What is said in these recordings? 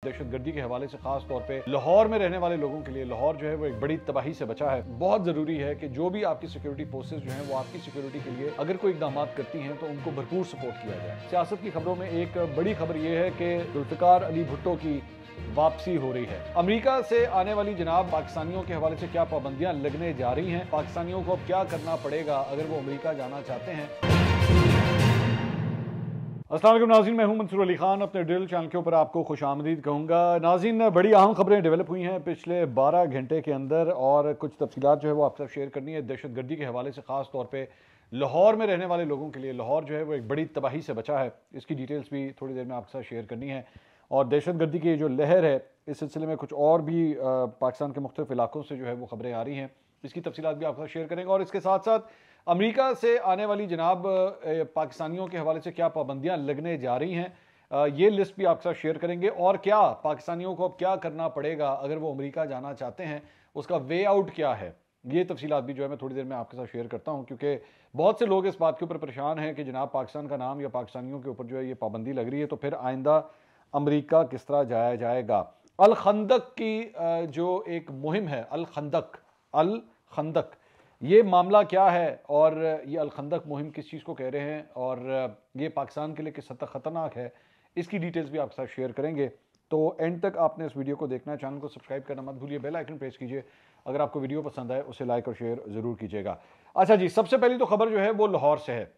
दहशतगर्दी के हवाले से खास तौर पे लाहौर में रहने वाले लोगों के लिए लाहौर जो है वो एक बड़ी तबाही से बचा है। बहुत जरूरी है कि जो भी आपकी सिक्योरिटी फोर्सेज जो हैं वो आपकी सिक्योरिटी के लिए अगर कोई इकदाम करती हैं तो उनको भरपूर सपोर्ट किया जाए। सियासत की खबरों में एक बड़ी खबर यह है कि जुल्फिकार अली भुट्टो की वापसी हो रही है। अमेरिका से आने वाली जनाब पाकिस्तानियों के हवाले से क्या पाबंदियां लगने जा रही हैं, पाकिस्तानियों को अब क्या करना पड़ेगा अगर वो अमेरिका जाना चाहते हैं। अस्सलाम वालेकुम नाज़रीन, मैं हूं मंसूर अली खान। अपने ड्रिल चैनल के ऊपर आपको खुशामदीद कहूँगा। नाज़रीन, बड़ी अहम खबरें डेवलप हुई हैं पिछले 12 घंटे के अंदर और कुछ तफसीलात जो है वो आपके साथ शेयर करनी है। दहशतगर्दी के हवाले से खास तौर पे लाहौर में रहने वाले लोगों के लिए लाहौर जो है वो एक बड़ी तबाही से बचा है। इसकी डिटेल्स भी थोड़ी देर में आपके साथ शेयर करनी है। और दहशतगर्दी की जो लहर है इस सिलसिले में कुछ और भी पाकिस्तान के मुख्तलिफ इलाकों से जो है वो खबरें आ रही हैं। इसकी तफसीलात भी आपके साथ शेयर करेंगे। और इसके साथ साथ अमेरिका से आने वाली जनाब पाकिस्तानियों के हवाले से क्या पाबंदियां लगने जा रही हैं, ये लिस्ट भी आपके साथ शेयर करेंगे। और क्या पाकिस्तानियों को अब क्या करना पड़ेगा अगर वो अमेरिका जाना चाहते हैं, उसका वे आउट क्या है, ये तफसीलात भी जो है मैं थोड़ी देर में आपके साथ शेयर करता हूं। क्योंकि बहुत से लोग इस बात के ऊपर परेशान हैं कि जनाब पाकिस्तान का नाम या पाकिस्तानियों के ऊपर जो है ये पाबंदी लग रही है तो फिर आइंदा अमेरिका किस तरह जाया जाएगा। अल खंदक की जो एक मुहिम है, अल खंदक, ये मामला क्या है और ये अल खंदक मुहिम किस चीज़ को कह रहे हैं और ये पाकिस्तान के लिए किस हद तक ख़तरनाक है, इसकी डिटेल्स भी आपके साथ शेयर करेंगे। तो एंड तक आपने इस वीडियो को देखना है, चैनल को सब्सक्राइब करना मत भूलिए, बेल आइकन प्रेस कीजिए। अगर आपको वीडियो पसंद आए उसे लाइक और शेयर ज़रूर कीजिएगा। अच्छा जी, सबसे पहली तो खबर जो है वो लाहौर से है।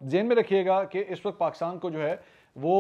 जेन में रखिएगा कि इस वक्त पाकिस्तान को जो है वो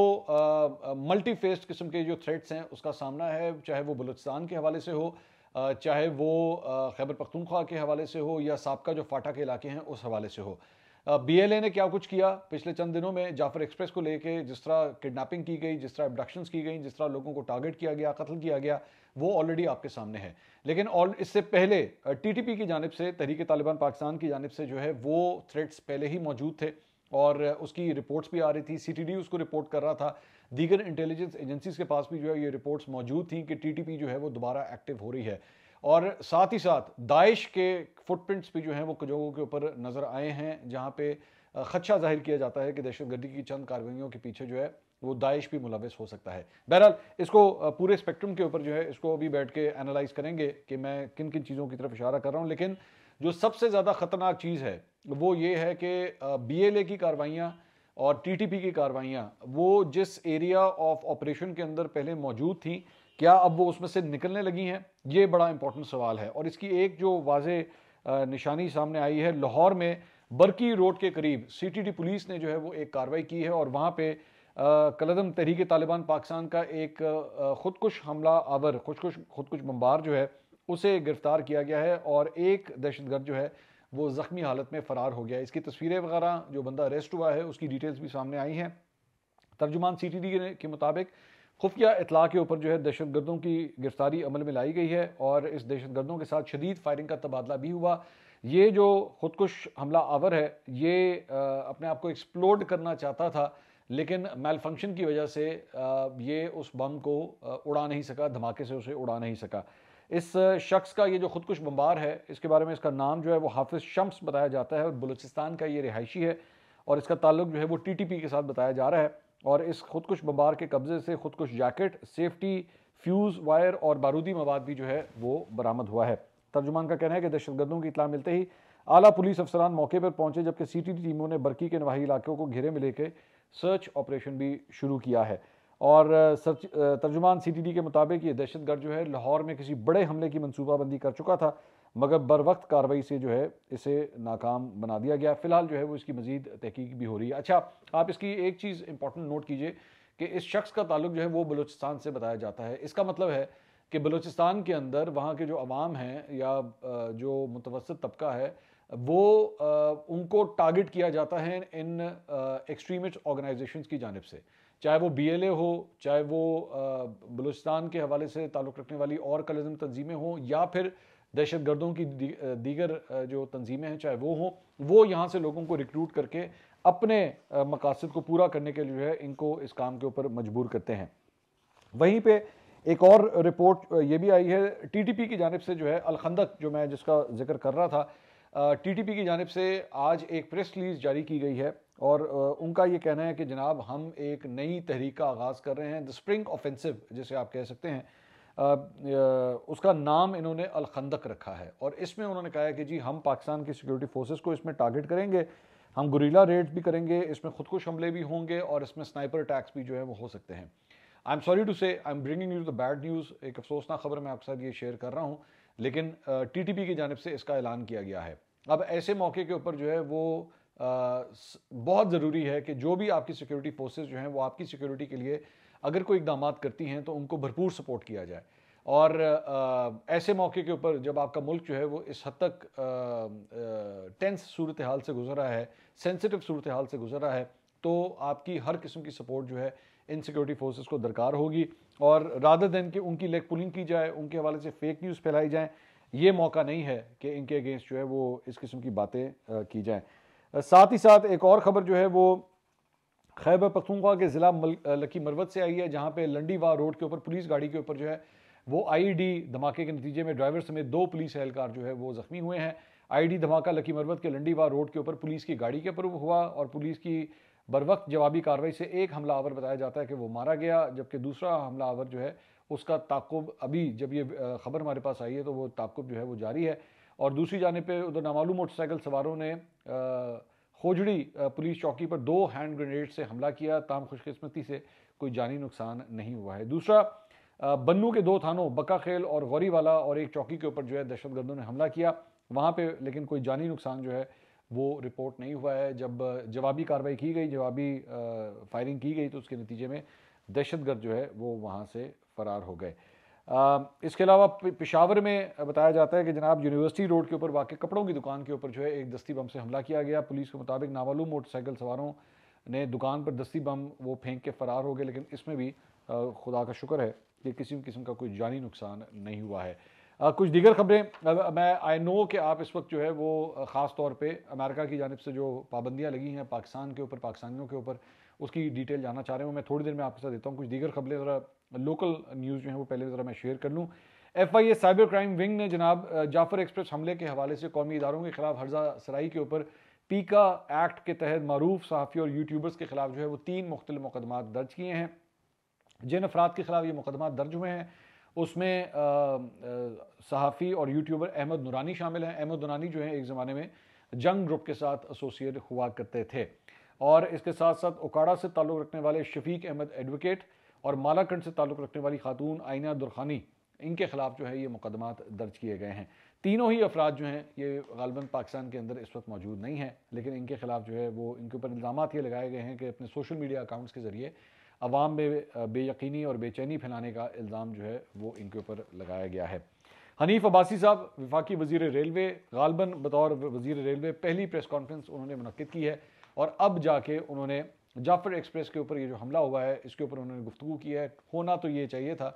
मल्टी फेस्ड किस्म के जो थ्रेट्स हैं उसका सामना है, चाहे वो बलूचिस्तान के हवाले से हो, चाहे वो खैबर पख्तूनख्वा के हवाले से हो या साबका जो फाटा के इलाके हैं उस हवाले से हो। BLA ने क्या कुछ किया पिछले चंद दिनों में जाफर एक्सप्रेस को लेके, जिस तरह किडनैपिंग की गई, जिस तरह अबडक्शंस की गई, जिस तरह लोगों को टारगेट किया गया, कत्ल किया गया, वो ऑलरेडी आपके सामने है। लेकिन और इससे पहले TTP की जानिब से, तहरीक तालिबान पाकिस्तान की जानिब से जो है वो थ्रेट्स पहले ही मौजूद थे और उसकी रिपोर्ट्स भी आ रही थी। CTD उसको रिपोर्ट कर रहा था, दीगर इंटेलिजेंस एजेंसीज के पास भी जो है ये रिपोर्ट्स मौजूद थी कि TTP जो है वो दोबारा एक्टिव हो रही है। और साथ ही साथ दाइश के फुटप्रिंट्स भी जो हैं वो जगहों के ऊपर नजर आए हैं जहां पे खदशा जाहिर किया जाता है कि दहशतगर्दी की चंद कार्रवाइयों के पीछे जो है वो दाइश भी मुलविस हो सकता है। बहरहाल इसको पूरे स्पेक्ट्रम के ऊपर जो है इसको अभी बैठ के एनालाइज करेंगे कि मैं किन किन चीज़ों की तरफ इशारा कर रहा हूँ। लेकिन जो सबसे ज़्यादा ख़तरनाक चीज़ है वो ये है कि BLA की कार्रवाइयाँ और TTP की कार्रवाइयाँ वो जिस एरिया ऑफ ऑपरेशन के अंदर पहले मौजूद थी, क्या अब वो उसमें से निकलने लगी हैं, ये बड़ा इंपॉर्टेंट सवाल है। और इसकी एक जो वाज़े निशानी सामने आई है, लाहौर में बरकी रोड के करीब CTD पुलिस ने जो है वो एक कार्रवाई की है और वहाँ पे कलदम तहरीक तालिबान पाकिस्तान का एक खुदकुश हमला आवर, खुदकुश बमबार जो है उसे गिरफ्तार किया गया है और एक दहशतगर्द जो है वो ज़ख्मी हालत में फ़रार हो गया है। इसकी तस्वीरें वगैरह, जो बंदा अरेस्ट हुआ है उसकी डिटेल्स भी सामने आई हैं। तर्जुमान CTD के मुताबिक खुफिया इतला के ऊपर जो है दहशतगर्दों की गिरफ्तारी अमल में लाई गई है और इस दहशतगर्दों के साथ शदीद फायरिंग का तबादला भी हुआ। ये जो खुदकुश हमला आवर है ये अपने आप को एक्सप्लोड करना चाहता था, लेकिन मेल फंक्शन की वजह से ये उस बम को उड़ा नहीं सका, धमाके से उसे उड़ा नहीं सका। इस शख्स का ये जो खुदकुश बमबार है, इसके बारे में इसका नाम जो है वो हाफिज शम्स बताया जाता है और बलूचिस्तान का ये रिहायशी है और इसका ताल्लुक जो है वो TTP के साथ बताया जा रहा है। और इस खुदकुश बमबार के कब्जे से खुदकुश जैकेट, सेफ्टी, फ्यूज़ वायर और बारूदी मवाद भी जो है वो बरामद हुआ है। तर्जुमान का कहना है कि दहशतगर्दों की इतला मिलते ही आला पुलिस अफसरान मौके पर पहुंचे, जबकि CTD टीमों ने बरकी के नवाही इलाकों को घेरे में लेकर सर्च ऑपरेशन भी शुरू किया है। और तर्जुमान CTD के मुताबिक ये दहशतगर्द जो है लाहौर में किसी बड़े हमले की मनसूबाबंदी कर चुका था, मगर बर वक्त कार्रवाई से जो है इसे नाकाम बना दिया गया। फिलहाल जो है वो इसकी मजीद तहकीक भी हो रही है। अच्छा, आप इसकी एक चीज़ इंपॉर्टेंट नोट कीजिए कि इस शख्स का ताल्लुक जो है वो बलूचिस्तान से बताया जाता है। इसका मतलब है कि बलूचिस्तान के अंदर वहाँ के जो अवाम हैं या जो मुतवसत तबका है वो उनको टारगेट किया जाता है इन एक्सट्रीमिस्ट ऑर्गेनाइजेशंस की जानिब से, चाहे वो BLA हो, चाहे वो बलूचिस्तान के हवाले से ताल्लुक़ रखने वाली और कलज़म तंजीमें हों या फिर दहशतगर्दों की दीगर जो तंजीमें हैं चाहे वो हों, वो यहाँ से लोगों को रिक्रूट करके अपने मकासद को पूरा करने के लिए जो है इनको इस काम के ऊपर मजबूर करते हैं। वहीं पे एक और रिपोर्ट ये भी आई है TTP की जानिब से जो है अल खंदक, जो मैं जिसका जिक्र कर रहा था, टीटीपी की जानिब से आज एक प्रेस रिलीज जारी की गई है और उनका ये कहना है कि जनाब हम एक नई तहरीक का आगाज़ कर रहे हैं, द स्प्रिंग ऑफेंसिव जिसे आप कह सकते हैं। उसका नाम इन्होंने अल खंदक रखा है और इसमें उन्होंने कहा है कि जी हम पाकिस्तान की सिक्योरिटी फोर्सेस को इसमें टारगेट करेंगे, हम गुरीला रेड्स भी करेंगे, इसमें खुदकुश हमले भी होंगे और इसमें स्नाइपर अटैक्स भी जो है वो हो सकते हैं। आई एम सॉरी टू से I am bringing you the bad news, एक अफसोसनाक खबर मैं आपके साथ ये शेयर कर रहा हूँ, लेकिन टीटीपी की जानिब से इसका ऐलान किया गया है। अब ऐसे मौके के ऊपर जो है वो बहुत ज़रूरी है कि जो भी आपकी सिक्योरिटी फोर्सेस जो हैं वो आपकी सिक्योरिटी के लिए अगर कोई इकदाम करती हैं तो उनको भरपूर सपोर्ट किया जाए। और ऐसे मौके के ऊपर जब आपका मुल्क जो है वो इस हद तक टेंस सूरत हाल से गुजर रहा है, सेंसिटिव सूरत हाल से गुजर रहा है, तो आपकी हर किस्म की सपोर्ट जो है इन सिक्योरिटी फोर्सेस को दरकार होगी। और रादर देन कि उनकी लेग पुलिंग की जाए, उनके हवाले से फेक न्यूज़ फैलाई जाए, ये मौका नहीं है कि इनके अगेंस्ट जो है वो इस किस्म की बातें की जाएँ। साथ ही साथ एक और ख़बर जो है वो खैबर पख्तूनख्वा के ज़िला लकी मरवत से आई है, जहाँ पे लंडीवार रोड के ऊपर पुलिस गाड़ी के ऊपर जो है वो आईडी धमाके के नतीजे में ड्राइवर समेत 2 पुलिस एहलकार जो है वो जख्मी हुए हैं। आईडी धमाका लकी मरवत के लंडीवार रोड के ऊपर पुलिस की गाड़ी के ऊपर हुआ और पुलिस की बरवक्त जवाबी कार्रवाई से एक हमलावर बताया जाता है कि वो मारा गया, जबकि दूसरा हमलावर जो है उसका ताक़ुब अभी जब ये खबर हमारे पास आई है तो वो ताक़ुब जो है वो जारी है। और दूसरी जानिब पे उधर नामालूम मोटरसाइकिल सवारों ने खोजड़ी पुलिस चौकी पर 2 हैंड ग्रेनेड से हमला किया, ताम खुशकिस्मती से कोई जानी नुकसान नहीं हुआ है। दूसरा बन्नू के 2 थानों बक्का खेल और गौरीवाला और एक चौकी के ऊपर जो है दहशतगर्दों ने हमला किया, वहाँ पे लेकिन कोई जानी नुकसान जो है वो रिपोर्ट नहीं हुआ है। जब जवाबी कार्रवाई की गई, जवाबी फायरिंग की गई तो उसके नतीजे में दहशतगर्द जो है वो वहाँ से फरार हो गए। इसके अलावा पेशावर में बताया जाता है कि जनाब यूनिवर्सिटी रोड के ऊपर वाक़ कपड़ों की दुकान के ऊपर जो है एक दस्ती बम से हमला किया गया। पुलिस के मुताबिक नामालूम मोटरसाइकिल सवारों ने दुकान पर दस्ती बम वो फेंक के फरार हो गए, लेकिन इसमें भी खुदा का शुक्र है कि किसी किस्म का कोई जानी नुकसान नहीं हुआ है। कुछ दीगर खबरें, मैं आई नो कि आप इस वक्त जो है वो ख़ास तौर पे अमेरिका की जानिब से जो पाबंदियाँ लगी हैं पाकिस्तान के ऊपर, पाकिस्तानियों के ऊपर, उसकी डिटेल जानना चाह रहे हो। मैं थोड़ी देर में आपके साथ देता हूँ कुछ दीगर खबरें, ज़रा लोकल न्यूज़ जो है वो पहले ज़रा मैं शेयर कर लूँ। FIA साइबर क्राइम विंग ने जनाब जाफर एक्सप्रेस हमले के हवाले से कौमी इदारों के खिलाफ हर्जा सराई के ऊपर पीका एक्ट के तहत मरूफ सहाफ़ी और यूट्यूबर्स के खिलाफ जो है वो 3 मुख्तलिफ मुकदमा दर्ज किए हैं। जिन अफराद के खिलाफ ये मुकदमा दर्ज हुए हैं उसमें सहाफ़ी और यूट्यूबर अहमद नूरानी शामिल हैं। अहमद नूरानी जो है एक ज़माने में जंग ग्रुप के साथ एसोसिएट हुआ करते थे और इसके साथ साथ उकाड़ा से ताल्लुक़ रखने वाले शफीक अहमद एडवोकेट और मालाकंड से ताल्लुक़ रखने वाली खातून आइना दुरखानी, इनके खिलाफ जो है ये मुकदमात दर्ज किए गए हैं। तीनों ही अफराद जो हैं ये गालिबन पाकिस्तान के अंदर इस वक्त मौजूद नहीं हैं, लेकिन इनके खिलाफ जो है वो इनके ऊपर इल्ज़ामात ये लगाए गए हैं कि अपने सोशल मीडिया अकाउंट्स के ज़रिए अवाम में बेयकीनी और बेचैनी फैलाने का इल्ज़ाम जो है वो इनके ऊपर लगाया गया है। हनीफ अब्बासी साहब वफाकी वज़ीर रेलवे, गालबन बतौर वज़ीर रेलवे पहली प्रेस कॉन्फ्रेंस उन्होंने मुनक्किद की है और अब जाके उन्होंने जाफर एक्सप्रेस के ऊपर ये जो हमला हुआ है इसके ऊपर उन्होंने गुफ्तगू की है। होना तो ये चाहिए था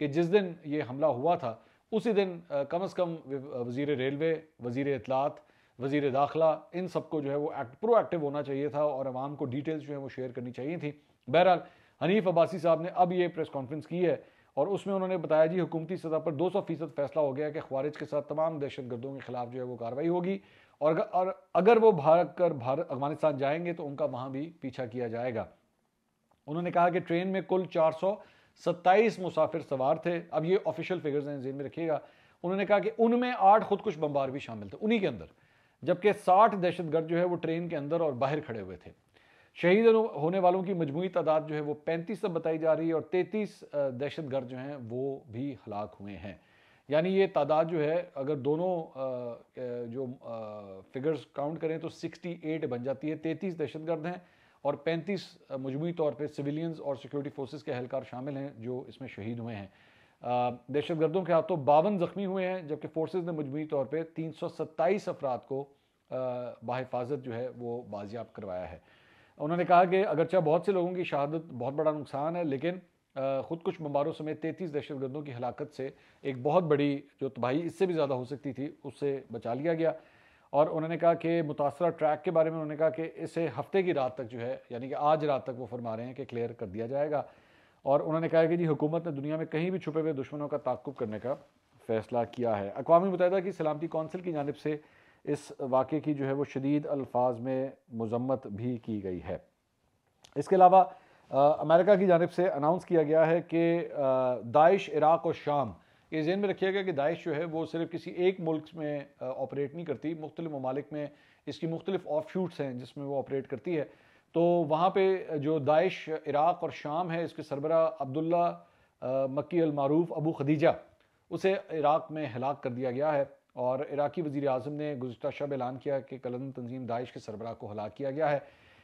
कि जिस दिन ये हमला हुआ था उसी दिन कम से कम वज़ीर रेलवे, वज़ीर इत्तलात, वज़ीर दाखिला, इन सबको जो है वो प्रोएक्टिव होना चाहिए था और आवाम को डिटेल्स जो है वो शेयर करनी चाहिए थी। बहरहाल हनीफ अब्बासी साहब ने अब ये प्रेस कॉन्फ्रेंस की है और उसमें उन्होंने बताया जी हुकूमती सतह पर 200% फैसला हो गया कि ख्वारिज के साथ तमाम दहशतगर्दों के खिलाफ जो है वो कार्रवाई होगी और अगर वो भारत अफगानिस्तान जाएंगे तो उनका वहाँ भी पीछा किया जाएगा। उन्होंने कहा कि ट्रेन में कुल 427 मुसाफिर सवार थे। अब ये ऑफिशियल फिगर्स हैं, जेन में रखिएगा। उन्होंने कहा कि उनमें 8 खुदकुश बमबार भी शामिल थे उन्हीं के अंदर, जबकि 60 दहशतगर्द जो है वो ट्रेन के अंदर और बाहर खड़े हुए थे। शहीद होने वालों की मजमूई तादाद जो है वो 35 तक बताई जा रही है और 33 दहशतगर्द जो हैं वो भी हलाक हुए हैं। यानी ये तादाद जो है अगर दोनों जो फिगर्स काउंट करें तो 68 बन जाती है। 33 दहशतगर्द हैं और 35 मजमूई तौर पे सिविलियंस और सिक्योरिटी फोर्सेस के एहलकार शामिल हैं जो इसमें शहीद हुए हैं। दहशतगर्दों के हाथों 52 जख्मी हुए हैं, जबकि फोर्सेस ने मजमूई तौर पे 327 अफराद को बाहिफाजत जो है वो बाजियाब करवाया है। उन्होंने कहा कि अगरचा बहुत से लोगों की शहादत बहुत बड़ा नुकसान है, लेकिन खुदकुश बमबारों समेत 33 दहशतगर्दों की हलाकत से एक बहुत बड़ी जो तबाही इससे भी ज़्यादा हो सकती थी उससे बचा लिया गया। और उन्होंने कहा कि मुतासरा ट्रैक के बारे में उन्होंने कहा कि इसे हफ्ते की रात तक जो है यानी कि आज रात तक वो फरमा रहे हैं कि क्लियर कर दिया जाएगा। और उन्होंने कहा कि जी हुकूमत ने दुनिया में कहीं भी छुपे हुए दुश्मनों का ताक़ुब करने का फ़ैसला किया है। अक़वाम मुत्तहिदा की सलामती कौंसिल की जानिब से इस वाक़े की जो है वो शदीद अल्फाज में मज़म्मत भी की गई है। इसके अलावा अमेरिका की जानिब से अनाउंस किया गया है कि दाइश इराक़ और शाम, ये ज़हन में रखिएगा कि दाइश जो है वो सिर्फ किसी एक मुल्क में ऑपरेट नहीं करती, मुख्तलिफ ममालिक में इसकी मुख्तलिफ ऑफ शूट्स हैं जिसमें वो ऑपरेट करती है। तो वहाँ पे जो दाइश इराक़ और शाम है, इसके सरबरा अब्दुल्ला मक्की अल मारूफ अबू खदीजा, उसे इराक़ में हलाक कर दिया गया है। और इराक़ी वज़ीर आज़म ने गुज़िश्ता शब ऐलान किया कि कलंदर तंजीम दाइश के सरबराह को हलाक किया गया है।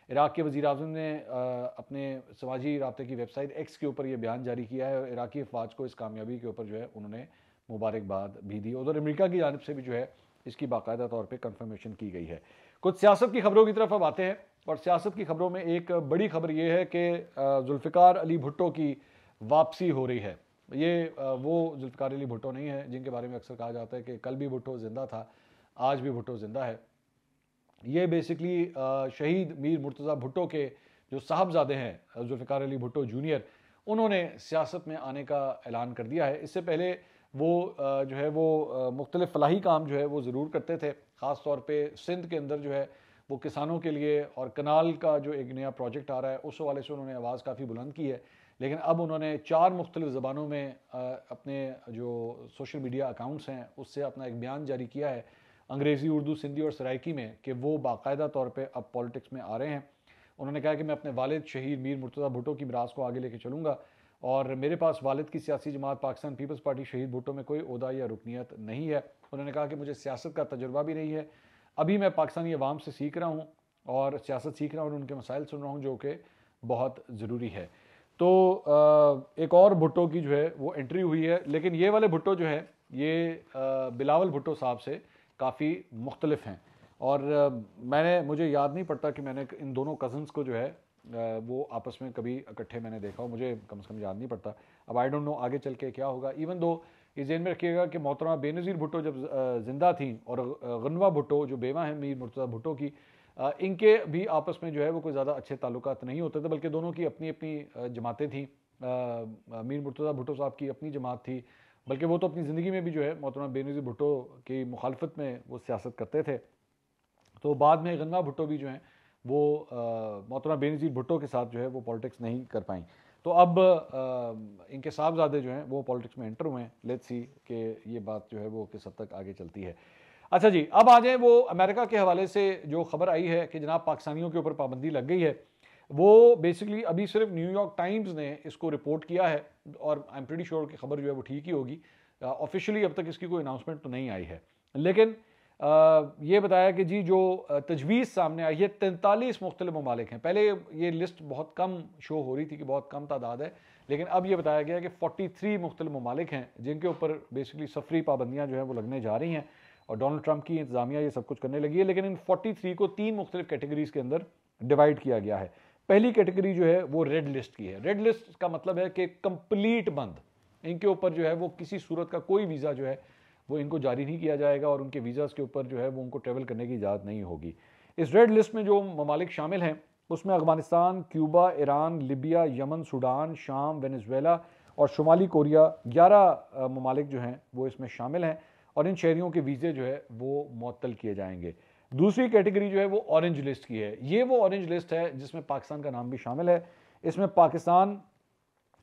इराक़ के वज़ीर आज़म ने अपने समाजी राब्ते की वेबसाइट एक्स के ऊपर यह बयान जारी किया है और इराक़ी अफवाज को इस कामयाबी के ऊपर जो है उन्होंने मुबारकबाद भी दी। उधर अमेरिका की जानिब से भी जो है इसकी बाकायदा तौर पर कन्फर्मेशन की गई है। कुछ सियासत की खबरों की तरफ अब आते हैं और सियासत की खबरों में एक बड़ी खबर यह है कि जुल्फ़िकार अली भुट्टो की वापसी हो रही है। ये वो जुल्फ़िकार अली भुट्टो नहीं है जिनके बारे में अक्सर कहा जाता है कि कल भी भुट्टो ज़िंदा था, आज भी भुट्टो ज़िंदा है। ये बेसिकली शहीद मीर मुर्तज़ा भुट्टो के जो साहबजादे हैं जुल्फ़िकार अली भुट्टो जूनियर, उन्होंने सियासत में आने का ऐलान कर दिया है। इससे पहले वो जो है वो मुख्तलिफ फलाही काम जो है वो ज़रूर करते थे, ख़ास तौर पे सिंध के अंदर जो है वो किसानों के लिए और कनाल का जो एक नया प्रोजेक्ट आ रहा है उस हवाले से उन्होंने आवाज़ काफ़ी बुलंद की है। लेकिन अब उन्होंने 4 मुख्तलिफ ज़बानों में अपने जो सोशल मीडिया अकाउंट्स हैं उससे अपना एक बयान जारी किया है, अंग्रेज़ी, उर्दू, सिंधी और सराइकी में, कि वो बाकायदा तौर पे अब पॉलिटिक्स में आ रहे हैं। उन्होंने कहा कि मैं अपने वालिद शहीद मीर मुर्तज़ा भुट्टो की मिरास को आगे लेके चलूँगा और मेरे पास वालिद की सियासी जमात पाकिस्तान पीपल्स पार्टी शहीद भुट्टो में कोई ओहदा या रुकनीत नहीं है। उन्होंने कहा कि मुझे सियासत का तजुर्बा भी नहीं है, अभी मैं पाकिस्तानी अवाम से सीख रहा हूँ और सियासत सीख रहा हूँ और उनके मसाइल सुन रहा हूँ जो कि बहुत ज़रूरी है। तो एक और भुट्टो की जो है वो एंट्री हुई है, लेकिन ये वाले भुट्टो जो है ये बिलावल भुट्टो साहब से काफ़ी मुख्तलिफ हैं। और मुझे याद नहीं पड़ता कि मैंने इन दोनों कज़न्स को जो है वो आपस में कभी इकट्ठे मैंने देखा हो, मुझे कम से कम याद नहीं पड़ता। अब आई डोंट नो आगे चल के क्या होगा। इवन दो ये ज़हन में रखिएगा कि मोहतरमा बेनज़ीर भुट्टो जब ज़िंदा थी और गनवा भुट्टो जो बेवा हैं मीर मुर्तज़ा भुट्टो की, इनके भी आपस में जो है वो कोई ज़्यादा अच्छे ताल्लुकात नहीं होते थे, बल्कि दोनों की अपनी अपनी जमातें थीं। मीर मुर्तज़ा भुट्टो साहब की अपनी जमात थी, बल्कि वो तो अपनी ज़िंदगी में भी जो है मोहतरमा बेनज़ीर भुट्टो की मुखालफत में वो सियासत करते थे। तो बाद में गन्ना भुट्टो भी जो हैं वो मोहतरमा बेनज़ीर भुट्टो के साथ जो है वो पॉलिटिक्स नहीं कर पाई। तो अब इनके साहबजादे जो हैं वो पॉलिटिक्स में एंटर हुए हैं। लेट्स सी कि ये बात जो है वो किस हद तक आगे चलती है। अच्छा जी, अब आ जाए वो अमेरिका के हवाले से जो खबर आई है कि जनाब पाकिस्तानियों के ऊपर पाबंदी लग गई है, वो बेसिकली अभी सिर्फ न्यूयॉर्क टाइम्स ने इसको रिपोर्ट किया है और आई एम प्रीटी श्योर कि खबर जो है वो ठीक ही होगी। ऑफिशियली अब तक इसकी कोई अनाउंसमेंट तो नहीं आई है, लेकिन ये बताया कि जी जो तजवीज़ सामने आई है 43 मुख्तलिफ ममालिक हैं। पहले ये लिस्ट बहुत कम शो हो रही थी कि बहुत कम तादाद है, लेकिन अब ये बताया गया कि 43 मुख्तलिफ ममालिक हैं जिनके ऊपर बेसिकली सफरी पाबंदियाँ जो हैं वो लगने जा रही हैं और डोनाल्ड ट्रंप की इंतजामिया ये सब कुछ करने लगी है। लेकिन इन 43 को 3 मुख्तलिफ कैटेगरीज के अंदर डिवाइड किया गया है। पहली कैटेगरी जो है वो रेड लिस्ट की है। रेड लिस्ट का मतलब है कि कंप्लीट बंद, इनके ऊपर जो है वो किसी सूरत का कोई वीज़ा जो है वो इनको जारी नहीं किया जाएगा और उनके वीज़ाज़ के ऊपर जो है वो उनको ट्रेवल करने की इजाज़त नहीं होगी। इस रेड लिस्ट में जो ममालिक शामिल हैं उसमें Afghanistan, Cuba, Iran, Libya, Yemen, Sudan, शाम, वेनेजुएला और शुमाली कोरिया, 11 ममालिक जो हैं वो इसमें शामिल हैं और इन शहरियों के वीज़े जो है वो मुअत्तल किए जाएंगे। दूसरी कैटेगरी जो है वो ऑरेंज लिस्ट की है। ये वो ऑरेंज लिस्ट है जिसमें पाकिस्तान का नाम भी शामिल है। इसमें पाकिस्तान,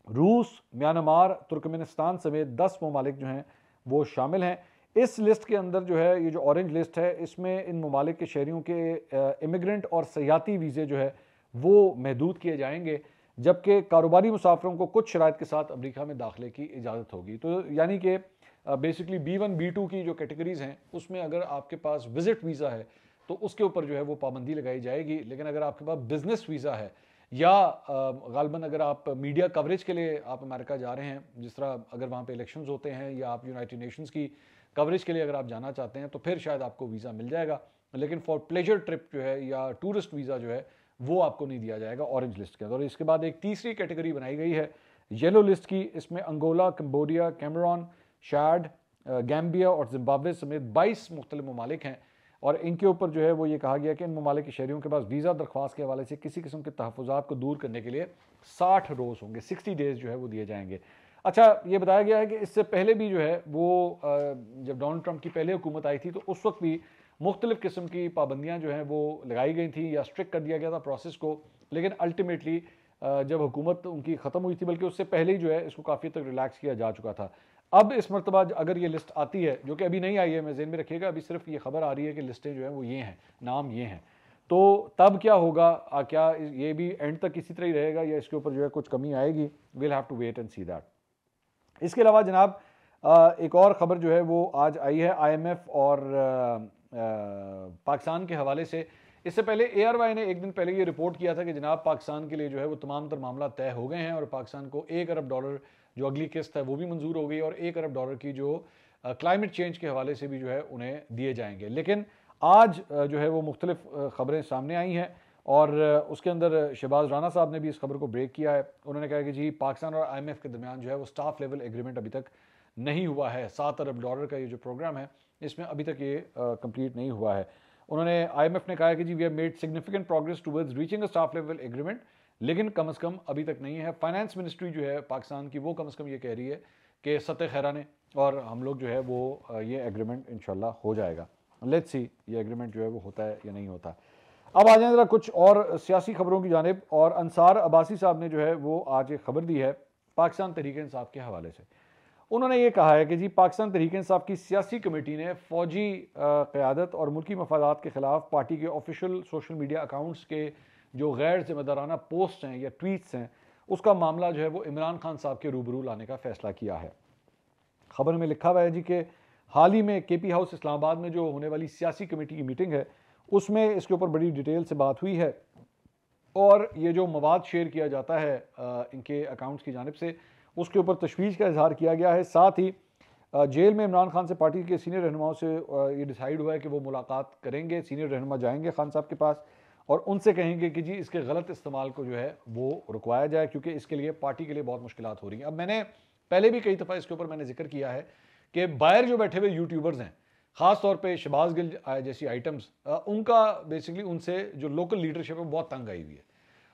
रूस, म्यांमार, तुर्कमेनिस्तान समेत 10 ममालिक जो हैं वो शामिल हैं। इस लिस्ट के अंदर जो है ये जो ऑरेंज लिस्ट है इसमें इन ममालिक के शहरियों के इमिग्रेंट और सयाती वीज़े जो है वो महदूद किए जाएंगे, जबकि कारोबारी मुसाफिरों को कुछ शराइत के साथ अमेरिका में दाखिले की इजाज़त होगी। तो यानी कि बेसिकली B1 B2 की जो कैटेगरीज़ हैं उसमें अगर आपके पास विज़िट वीज़ा है तो उसके ऊपर जो है वो पाबंदी लगाई जाएगी। लेकिन अगर आपके पास बिजनेस वीज़ा है या गालबन अगर आप मीडिया कवरेज के लिए आप अमेरिका जा रहे हैं, जिस तरह अगर वहाँ पे इलेक्शंस होते हैं या आप यूनाइटेड नेशंस की कवरेज के लिए अगर आप जाना चाहते हैं तो फिर शायद आपको वीज़ा मिल जाएगा। लेकिन फॉर प्लेजर ट्रिप जो है या टूरिस्ट वीज़ा जो है वो आपको नहीं दिया जाएगा ऑरेंज लिस्ट के अंदर। और इसके बाद एक तीसरी कैटेगरी बनाई गई है येलो लिस्ट की। इसमें अंगोला, कंबोडिया, कैमरून, शाड, गैम्बिया और जिम्बाब्वे समेत 22 मुख्तलिफ ममालिक हैं और इनके ऊपर जो है वो ये कहा गया कि इन ममालिक के शहरियों के पास वीज़ा दरख्वास्त के हवाले से किसी किस्म के तहफ़्फ़ुज़ात को दूर करने के लिए 60 रोज़ होंगे, 60 डेज़ जो है वो दिए जाएंगे। अच्छा, ये बताया गया है कि इससे पहले भी जो है वो जब डोनाल्ड ट्रंप की पहले हुकूमत आई थी तो उस वक्त भी मुख्तलिफ़ किस्म की पाबंदियाँ जो हैं वो लगाई गई थी या स्ट्रिक्ट कर दिया गया था प्रोसेस को, लेकिन अल्टीमेटली जब हुकूमत उनकी ख़त्म हुई थी, बल्कि उससे पहले ही जो है इसको काफ़ी तक रिलैक्स किया जा चुका था। अब इस मरतबा अगर ये लिस्ट आती है, जो कि अभी नहीं आई है, मैं ज़हन में रखिएगा, अभी सिर्फ ये खबर आ रही है कि लिस्टें जो हैं वो ये हैं, नाम ये हैं, तो तब क्या होगा? क्या ये भी एंड तक इसी तरह ही रहेगा या इसके ऊपर जो है कुछ कमी आएगी? Will have to wait and see that. इसके अलावा जनाब एक और ख़बर जो है वो आज आई है IMF और पाकिस्तान के हवाले से। इससे पहले ARY ने एक दिन पहले ये रिपोर्ट किया था कि जनाब पाकिस्तान के लिए जो है वो तमाम तर मामला तय हो गए हैं और पाकिस्तान को $1 अरब जो अगली किस्त है वो भी मंजूर हो गई और $1 अरब की जो क्लाइमेट चेंज के हवाले से भी जो है उन्हें दिए जाएंगे। लेकिन आज जो है वो मुख्तलिफ ख़बरें सामने आई हैं और उसके अंदर शहबाज राना साहब ने भी इस खबर को ब्रेक किया है। उन्होंने कहा कि जी पाकिस्तान और IMF के दरमियान जो है वो स्टाफ लेवल एग्रीमेंट अभी तक नहीं हुआ है। $7 अरब का ये जो प्रोग्राम है इसमें अभी तक ये कंप्लीट नहीं हुआ है। उन्होंने IMF ने कहा कि जी we have made significant progress towards reaching a staff level agreement, लेकिन कम से कम अभी तक नहीं है। फाइनेंस मिनिस्ट्री जो है पाकिस्तान की वो कम से कम ये कह रही है कि सत्य खैरा ने और हम लोग जो है वो ये एग्रीमेंट इंशाल्लाह हो जाएगा। लेट्स सी ये एग्रीमेंट जो है वो होता है या नहीं होता। अब आ जाए ज़रा कुछ और सियासी खबरों की जानिब, और अंसार अब्बासी साहब ने जो है वो आज एक खबर दी है पाकिस्तान तहरीक इंसाफ के हवाले से। उन्होंने ये कहा है कि जी पाकिस्तान तहरीक इंसाफ की सियासी कमेटी ने फ़ौजी क़यादत और मुल्की मफादात के ख़िलाफ़ पार्टी के ऑफिशियल सोशल मीडिया अकाउंट्स के जो गैर जिम्मेदाराना पोस्ट हैं या ट्वीट्स हैं, उसका मामला जो है वो इमरान खान साहब के रूबरू लाने का फ़ैसला किया है। खबर में लिखा हुआ है जी कि हाल ही में KP हाउस इस्लामाबाद में जो होने वाली सियासी कमेटी की मीटिंग है उसमें इसके ऊपर बड़ी डिटेल से बात हुई है और ये जो मवाद शेयर किया जाता है इनके अकाउंट्स की जानिब से, उसके ऊपर तशवीश का इजहार किया गया है। साथ ही जेल में इमरान खान से पार्टी के सीनियर रहनुमाओं से ये डिसाइड हुआ है कि वो मुलाकात करेंगे, सीनियर रहनुमा जाएंगे खान साहब के पास और उनसे कहेंगे कि जी इसके गलत इस्तेमाल को जो है वो रुकवाया जाए, क्योंकि इसके लिए पार्टी के लिए बहुत मुश्किलात हो रही हैं। अब मैंने पहले भी कई दफ़ा इसके ऊपर मैंने जिक्र किया है कि बाहर जो बैठे हुए यूट्यूबर्स हैं, ख़ास तौर पे शहबाज गिल जैसी आइटम्स, उनका बेसिकली उनसे जो लोकल लीडरशिप है बहुत तंग आई हुई है।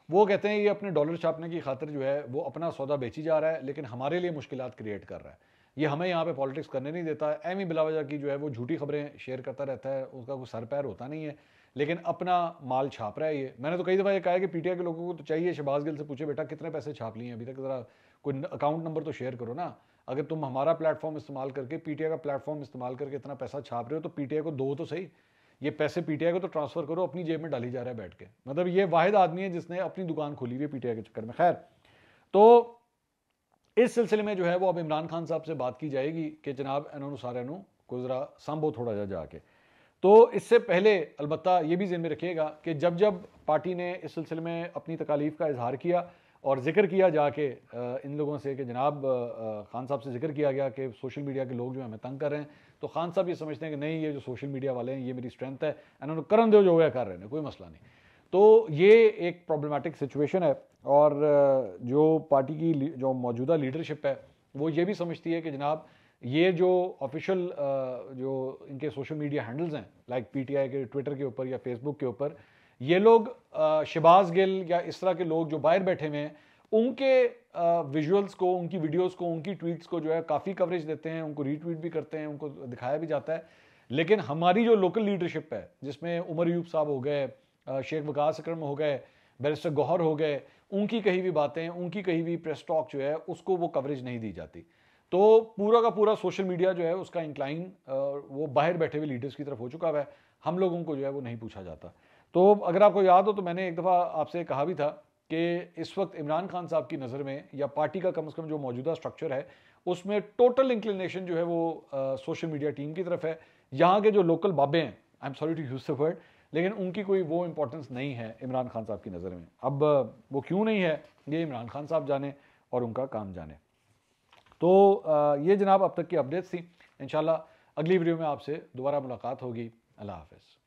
वो कहते हैं ये अपने डॉलर छापने की खातिर जो है वो अपना सौदा बेची जा रहा है, लेकिन हमारे लिए मुश्किलात क्रिएट कर रहा है। ये हमें यहाँ पे पॉलिटिक्स करने नहीं देता है। एम ही बिलावजह की जो है वो झूठी खबरें शेयर करता रहता है, उसका कोई सर पैर होता नहीं है, लेकिन अपना माल छाप रहा है ये। मैंने तो कई दफ़ा ये कहा है कि PTI के लोगों को तो चाहिए शहबाज गिल से पूछे बेटा कितने पैसे छाप लिए अभी तक, ज़रा कोई अकाउंट नंबर तो शेयर करो ना। अगर तुम हमारा प्लेटफॉर्म इस्तेमाल करके PTI का प्लेटफॉर्म इस्तेमाल करके इतना पैसा छाप रहे हो तो PTI को दो तो सही, ये पैसे PTI को तो ट्रांसफर करो, अपनी जेब में डाली जा रहा है बैठ के। मतलब ये वाहिद आदमी है जिसने अपनी दुकान खोली हुई है PTI के चक्कर में। खैर, तो इस सिलसिले में जो है वो अब इमरान खान साहब से बात की जाएगी कि जनाब इन्होंने सारे को ज़रा संभो थोड़ा जा जाके। तो इससे पहले अलबत्ता ये भी ज़हन में रखिएगा कि जब जब पार्टी ने इस सिलसिले में अपनी तकालीफ का इजहार किया और जिक्र किया जाके इन लोगों से कि जनाब खान साहब से जिक्र किया गया कि सोशल मीडिया के लोग जो हमें तंग कर रहे हैं, तो खान साहब ये समझते हैं कि नहीं ये जो सोशल मीडिया वाले हैं ये मेरी स्ट्रेंथ है, इन्होंने करन दो जो है कर रहे हैं, कोई मसला नहीं। तो ये एक प्रॉब्लमेटिक सिचुएशन है और जो पार्टी की जो मौजूदा लीडरशिप है वो ये भी समझती है कि जनाब ये जो ऑफिशियल जो इनके सोशल मीडिया हैंडल्स हैं लाइक PTI के ट्विटर के ऊपर या फेसबुक के ऊपर, ये लोग शहबाज गिल या इस तरह के लोग जो बाहर बैठे हुए हैं उनके विजुअल्स को, उनकी वीडियोस को, उनकी ट्वीट्स को जो है काफ़ी कवरेज देते हैं, उनको रीट्वीट भी करते हैं, उनको दिखाया भी जाता है। लेकिन हमारी जो लोकल लीडरशिप है जिसमें उमर यूब साहब हो गए, शेख वकास अकरम हो गए, बैरिस्टर गौहर हो गए, उनकी कही हुई बातें, उनकी कही हुई प्रेस टॉक जो है उसको वो कवरेज नहीं दी जाती। तो पूरा का पूरा सोशल मीडिया जो है उसका इंक्लाइन वो बाहर बैठे हुए लीडर्स की तरफ हो चुका है, हम लोगों को जो है वो नहीं पूछा जाता। तो अगर आपको याद हो तो मैंने एक दफ़ा आपसे कहा भी था कि इस वक्त इमरान खान साहब की नज़र में या पार्टी का कम से कम जो मौजूदा स्ट्रक्चर है उसमें टोटल इंक्लिनेशन जो है वो सोशल मीडिया टीम की तरफ है। यहाँ के जो लोकल बाबे हैं, I am sorry to use the word, लेकिन उनकी कोई वो इंपॉर्टेंस नहीं है इमरान खान साहब की नज़र में। अब वो क्यों नहीं है ये इमरान खान साहब जाने और उनका काम जाने। तो ये जनाब अब तक की अपडेट्स थी। इंशाल्लाह अगली वीडियो में आपसे दोबारा मुलाकात होगी। अल्लाह हाफ़िज़।